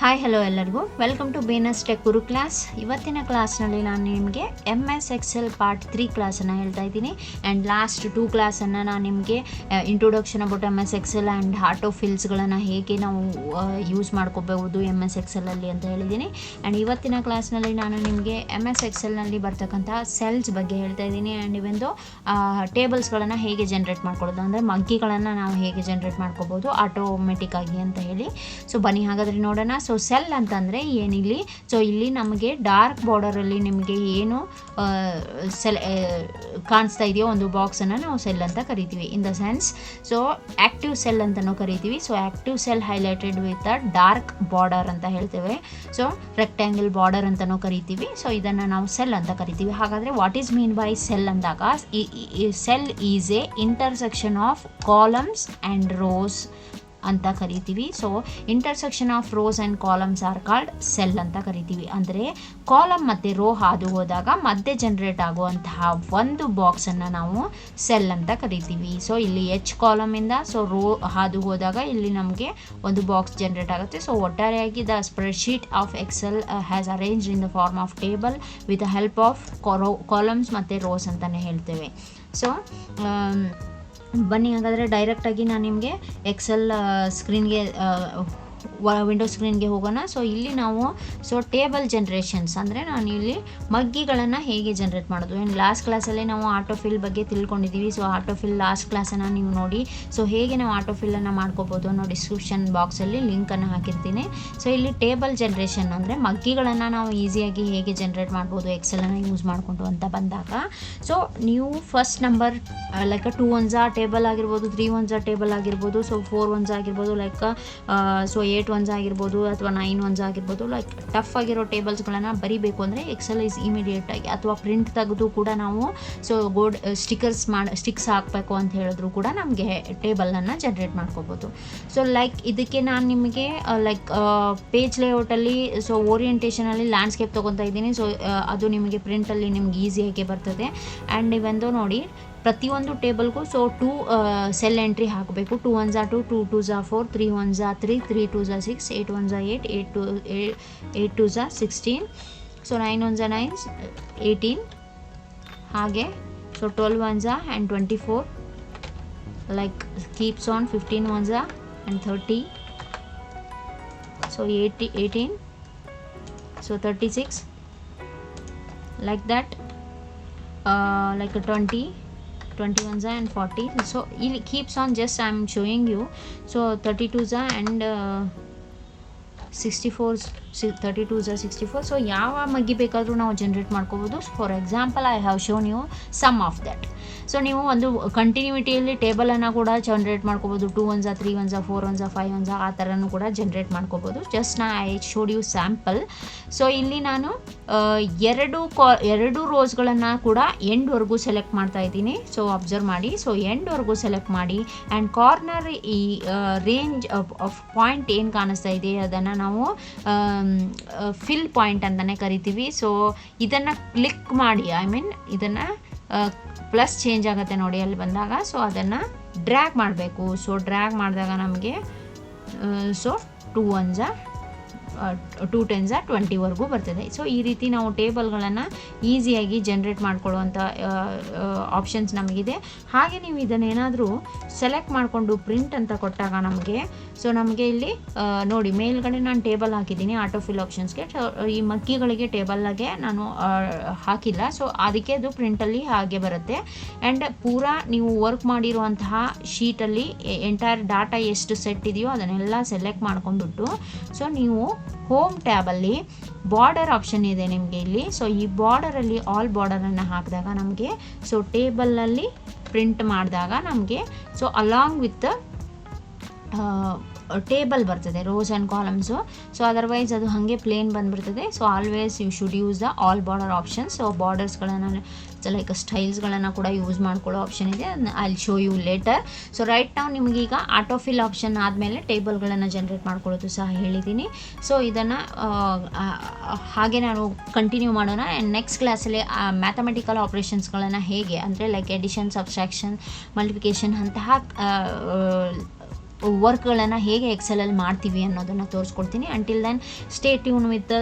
Hi hello ಎಲ್ಲರಿಗೂ welcome to ಬೇನಸ್ tech Guru class. ಇವತ್ತಿನ ಕ್ಲಾಸ್ನಲ್ಲಿ ನಾನು ನಿಮಗೆ MS Excel ಪಾರ್ಟ್ 3 ಕ್ಲಾಸನ್ನು ಹೇಳ್ತಾ ಇದ್ದೀನಿ. ಆ್ಯಂಡ್ ಲಾಸ್ಟ್ 2 ಕ್ಲಾಸನ್ನು ನಾನು ನಿಮಗೆ introduction about MS Excel and auto ಫಿಲ್ಸ್ಗಳನ್ನು ಹೇಗೆ ನಾವು ಯೂಸ್ ಮಾಡ್ಕೋಬಹುದು MS Excelಲ್ಲಿ ಅಂತ ಹೇಳಿದ್ದೀನಿ. ಆ್ಯಂಡ್ ಇವತ್ತಿನ ಕ್ಲಾಸ್ನಲ್ಲಿ ನಾನು ನಿಮಗೆ MS Excelನಲ್ಲಿ ಬರ್ತಕ್ಕಂಥ ಸೆಲ್ಸ್ ಬಗ್ಗೆ ಹೇಳ್ತಾ ಇದ್ದೀನಿ. ಆ್ಯಂಡ್ ಇವೆಂದು ಟೇಬಲ್ಸ್ಗಳನ್ನು ಹೇಗೆ ಜನ್ರೇಟ್ ಮಾಡ್ಕೊಳ್ಳೋದು ಅಂದರೆ ಮಗ್ಗಿಗಳನ್ನು ನಾವು ಹೇಗೆ ಜನ್ರೇಟ್ ಮಾಡ್ಕೋಬೋದು ಆಟೋಮೆಟಿಕ್ಕಾಗಿ ಅಂತ ಹೇಳಿ. ಸೊ ಬನ್ನಿ ಹಾಗಾದರೆ ನೋಡೋಣ. ಸೊ ಸೆಲ್ ಅಂತಂದರೆ ಏನಿಲ್ಲಿ, ಸೊ ಇಲ್ಲಿ ನಮಗೆ ಡಾರ್ಕ್ ಬಾರ್ಡರಲ್ಲಿ ನಿಮಗೆ ಏನು ಕಾಣಿಸ್ತಾ ಇದೆಯೋ ಒಂದು ಬಾಕ್ಸನ್ನು ನಾವು ಸೆಲ್ ಅಂತ ಕರಿತೀವಿ. In the sense so active cell ಅಂತಲೂ ಕರಿತೀವಿ. So active cell highlighted with a dark border ಅಂತ ಹೇಳ್ತೇವೆ. ಸೊ ರೆಕ್ಟ್ಯಾಂಗಲ್ ಬಾರ್ಡರ್ ಅಂತಲೂ ಕರಿತೀವಿ. ಸೊ ಇದನ್ನು ನಾವು ಸೆಲ್ ಅಂತ ಕರಿತೀವಿ. ಹಾಗಾದರೆ what is mean by cell ಅಂದಾಗ, cell is a intersection of columns and rows ಅಂತ ಕರಿತೀವಿ. So intersection of rows and columns are called cell ಅಂತ ಕರಿತೀವಿ. ಅಂದರೆ ಕಾಲಮ್ ಮತ್ತು ರೋ ಹಾದು ಹೋದಾಗ ಮಧ್ಯೆ ಜನ್ರೇಟ್ ಆಗುವಂತಹ ಒಂದು ಬಾಕ್ಸನ್ನು ನಾವು ಸೆಲ್ ಅಂತ ಕರಿತೀವಿ. ಸೊ ಇಲ್ಲಿ H ಕಾಲಮಿಂದ ಸೊ ರೋ ಹಾದು ಹೋದಾಗ ಇಲ್ಲಿ ನಮಗೆ ಒಂದು ಬಾಕ್ಸ್ ಜನ್ರೇಟ್ ಆಗುತ್ತೆ. ಸೊ ಒಟ್ಟಾರೆಯಾಗಿ the spreadsheet of Excel has arrange in the form of table with the help of columns ಮತ್ತು ರೋಸ್ ಅಂತಲೇ ಹೇಳ್ತೇವೆ. ಸೊ ಬನ್ನಿ ಹಾಗಾದರೆ ಡೈರೆಕ್ಟಾಗಿ ನಾನು ನಿಮಗೆ ಎಕ್ಸೆಲ್ ಸ್ಕ್ರೀನ್ಗೆ ವಿಂಡೋ ಸ್ಕ್ರೀನ್ಗೆ ಹೋಗೋಣ. ಸೊ ಇಲ್ಲಿ ನಾವು ಟೇಬಲ್ ಜನ್ರೇಷನ್ಸ್ ಅಂದರೆ ನಾನು ಇಲ್ಲಿ ಮಗ್ಗಿಗಳನ್ನು ಹೇಗೆ ಜನ್ರೇಟ್ ಮಾಡೋದು. ಆ್ಯಂಡ್ ಲಾಸ್ಟ್ ಕ್ಲಾಸಲ್ಲಿ ನಾವು ಆಟೋಫಿಲ್ ಬಗ್ಗೆ ತಿಳ್ಕೊಂಡಿದ್ದೀವಿ. ಸೊ ಆಟೋಫಿಲ್ ಲಾಸ್ಟ್ ಕ್ಲಾಸನ್ನು ನೀವು ನೋಡಿ. ಸೊ ಹೇಗೆ ನಾವು ಆಟೋಫಿಲ್ಲನ್ನು ಮಾಡ್ಕೋಬೋದು ಅನ್ನೋ ಡಿಸ್ಕ್ರಿಪ್ಷನ್ ಬಾಕ್ಸಲ್ಲಿ ಲಿಂಕನ್ನು ಹಾಕಿರ್ತೀನಿ. ಸೊ ಇಲ್ಲಿ ಟೇಬಲ್ ಜನ್ರೇಷನ್ ಅಂದರೆ ಮಗ್ಗಿಗಳನ್ನು ನಾವು ಈಸಿಯಾಗಿ ಹೇಗೆ ಜನ್ರೇಟ್ ಮಾಡ್ಬೋದು ಎಕ್ಸೆಲನ್ನು ಯೂಸ್ ಮಾಡಿಕೊಂಡು ಅಂತ ಬಂದಾಗ, ಸೊ ನೀವು first number like 2 ones table ಆಗಿರ್ಬೋದು, 3 ones ಟೇಬಲ್ ಆಗಿರ್ಬೋದು, ಸೊ 4 ones ಆಗಿರ್ಬೋದು, ಲೈಕ್ ಸೊ 8 ones ಆಗಿರ್ಬೋದು ಅಥವಾ 9 ones ಆಗಿರ್ಬೋದು. ಲೈಕ್ ಟಫ್ ಆಗಿರೋ ಟೇಬಲ್ಸ್ಗಳನ್ನು ಬರೀಬೇಕು ಅಂದರೆ ಎಕ್ಸೆಲ್ ಈಸ್ ಇಮಿಡಿಯೇಟಾಗಿ ಅಥವಾ ಪ್ರಿಂಟ್ ತೆಗೆದು ಕೂಡ ನಾವು ಸೊ ಸ್ಟಿಕ್ಸ್ ಹಾಕಬೇಕು ಅಂತ ಹೇಳಿದ್ರು ಕೂಡ ನಮಗೆ ಟೇಬಲನ್ನು ಜನ್ರೇಟ್ ಮಾಡ್ಕೋಬೋದು. ಸೊ ಲೈಕ್ ಇದಕ್ಕೆ ನಾನು ನಿಮಗೆ ಲೈಕ್ ಪೇಜ್ ಲೇಔಟಲ್ಲಿ ಸೊ ಓರಿಯೆಂಟೇಷನಲ್ಲಿ ಲ್ಯಾಂಡ್ಸ್ಕೇಪ್ ತೊಗೊತಾ ಇದ್ದೀನಿ. ಸೊ ಅದು ನಿಮಗೆ ಪ್ರಿಂಟಲ್ಲಿ ನಿಮ್ಗೆ ಈಸಿಯಾಗಿ ಬರ್ತದೆ. ಆ್ಯಂಡ್ ಇವೆಂದು ನೋಡಿ ಪ್ರತಿಯೊಂದು ಟೇಬಲ್ಗೂ ಸೊ 2 ಸೆಲ್ ಎಂಟ್ರಿ ಹಾಕಬೇಕು. 2 ones 2, 2 2s 4, 3 ones 3, 3 2s 6, 8 ones 8, 8 2s 16, so 9 ones 9, 18 ಹಾಗೆ so 12 ones and 24 like keeps on 15 ones and 30, so 18, so 36 like that, like a 20 ones and 40. so it keeps on, just I'm showing you. So 32s and 64s, 32s 64. So ಯಾವ ಮಗ್ಗಿ ಬೇಕಾದರೂ ನಾವು generate ಮಾಡ್ಕೋಬೋದು. For example I have shown you some of that. So ನೀವು ಒಂದು ಕಂಟಿನ್ಯೂಟಿಯಲ್ಲಿ ಟೇಬಲನ್ನು ಕೂಡ generate ಮಾಡ್ಕೋಬೋದು. 2 ones 3 ones 4 ones 5 ones ಆ ಥರನೂ ಕೂಡ ಜನ್ರೇಟ್ ಮಾಡ್ಕೋಬೋದು. ಜಸ್ಟ್ ನಾ I showed you sample. So ಇಲ್ಲಿ ನಾನು ಎರಡು ರೋಸ್ಗಳನ್ನು ಕೂಡ ಎಂಡ್ವರೆಗೂ ಸೆಲೆಕ್ಟ್ ಮಾಡ್ತಾ ಇದ್ದೀನಿ. ಸೊ ಅಬ್ಸರ್ವ್ ಮಾಡಿ. ಸೊ ಎಂಡ್ವರೆಗೂ ಸೆಲೆಕ್ಟ್ ಮಾಡಿ ಆ್ಯಂಡ್ ಕಾರ್ನರ್ ಈ ರೇಂಜ್ ಆಫ್ ಪಾಯಿಂಟ್ ಏನು ಕಾಣಿಸ್ತಾ ಇದೆ ಅದನ್ನು ನಾವು ಫಿಲ್ ಪಾಯಿಂಟ್ ಅಂತಲೇ ಕರಿತೀವಿ. ಸೊ ಇದನ್ನು ಕ್ಲಿಕ್ ಮಾಡಿ, ಇದನ್ನು ಪ್ಲಸ್ ಚೇಂಜ್ ಆಗುತ್ತೆ ನೋಡಿ ಅಲ್ಲಿ ಬಂದಾಗ. ಸೊ ಅದನ್ನು ಡ್ರ್ಯಾಗ್ ಮಾಡಬೇಕು. ಸೊ ಡ್ರ್ಯಾಗ್ ಮಾಡಿದಾಗ ನಮಗೆ ಸೊ 2 ones 2 10s 20ವರೆಗೂ ಬರ್ತದೆ. ಸೊ ಈ ರೀತಿ ನಾವು ಟೇಬಲ್ಗಳನ್ನು ಈಸಿಯಾಗಿ ಜನ್ರೇಟ್ ಮಾಡ್ಕೊಳ್ಳುವಂಥ ಆಪ್ಷನ್ಸ್ ನಮಗಿದೆ. ಹಾಗೆ ನೀವು ಇದನ್ನೇನಾದರೂ ಸೆಲೆಕ್ಟ್ ಮಾಡಿಕೊಂಡು ಪ್ರಿಂಟ್ ಅಂತ ಕೊಟ್ಟಾಗ ನಮಗೆ ಇಲ್ಲಿ ನೋಡಿ ಮೇಲ್ಗಡೆ ನಾನು ಟೇಬಲ್ ಹಾಕಿದ್ದೀನಿ ಆಟೋಫಿಲ್ ಆಪ್ಷನ್ಸ್ಗೆ. ಈ ಮಗ್ಗಿಗಳಿಗೆ ಟೇಬಲ್ಗೆ ನಾನು ಹಾಕಿಲ್ಲ. ಸೊ ಅದಕ್ಕೆ ಅದು ಪ್ರಿಂಟಲ್ಲಿ ಹಾಗೆ ಬರುತ್ತೆ. ಆ್ಯಂಡ್ ಪೂರಾ ನೀವು ವರ್ಕ್ ಮಾಡಿರುವಂತಹ ಶೀಟಲ್ಲಿ ಎಂಟೈರ್ ಡಾಟಾ ಎಷ್ಟು ಸೆಟ್ ಇದೆಯೋ ಅದನ್ನೆಲ್ಲ ಸೆಲೆಕ್ಟ್ ಮಾಡ್ಕೊಂಡ್ಬಿಟ್ಟು ಸೊ ನೀವು ಹೋಮ್ ಟ್ಯಾಬಲ್ಲಿ ಬಾರ್ಡರ್ ಆಪ್ಷನ್ ಇದೆ ನಿಮಗೆ ಇಲ್ಲಿ. ಸೊ ಈ ಬಾರ್ಡರಲ್ಲಿ ಆಲ್ ಬಾರ್ಡರನ್ನು ಹಾಕಿದಾಗ ನಮಗೆ ಸೊ ಟೇಬಲಲ್ಲಿ ಪ್ರಿಂಟ್ ಮಾಡಿದಾಗ ನಮಗೆ ಸೊ ಅಲಾಂಗ್ ವಿತ್ ಟೇಬಲ್ ಬರ್ತದೆ, rows and columns. So otherwise ಅದು ಹಾಗೆ ಪ್ಲೇನ್ ಬಂದುಬಿಡ್ತದೆ. So always you should use the all border option. So ಬಾರ್ಡರ್ಸ್ಗಳನ್ನು ಲೈಕ್ ಸ್ಟೈಲ್ಸ್ಗಳನ್ನು ಕೂಡ ಯೂಸ್ ಮಾಡ್ಕೊಳ್ಳೋ ಆಪ್ಷನ್ ಇದೆ. I will show you later. So right ನಾವು ನಿಮಗೀಗ ಆಟೋಫಿಲ್ ಆಪ್ಷನ್ ಆದಮೇಲೆ ಟೇಬಲ್ಗಳನ್ನು ಜನ್ರೇಟ್ ಮಾಡ್ಕೊಳ್ಳೋದು ಸಹ ಹೇಳಿದ್ದೀನಿ. ಸೊ ಇದನ್ನು ಹಾಗೆ ನಾನು ಕಂಟಿನ್ಯೂ ಮಾಡೋಣ. ಆ್ಯಂಡ್ ನೆಕ್ಸ್ಟ್ ಕ್ಲಾಸಲ್ಲಿ ಮ್ಯಾಥಮೆಟಿಕಲ್ ಆಪ್ರೇಷನ್ಸ್ಗಳನ್ನು ಹೇಗೆ ಅಂದರೆ ಲೈಕ್ ಎಡಿಷನ್, ಸಬ್ಸ್ಟ್ರಾಕ್ಷನ್, ಮಲ್ಟಿಪ್ಲಿಕೇಶನ್ ಅಂತಹ ವರ್ಕ್ಗಳನ್ನು ಹೇಗೆ ಎಕ್ಸೆಲಲ್ಲಿ ಮಾಡ್ತೀವಿ ಅನ್ನೋದನ್ನು ತೋರಿಸ್ಕೊಡ್ತೀನಿ. Until then stay tune with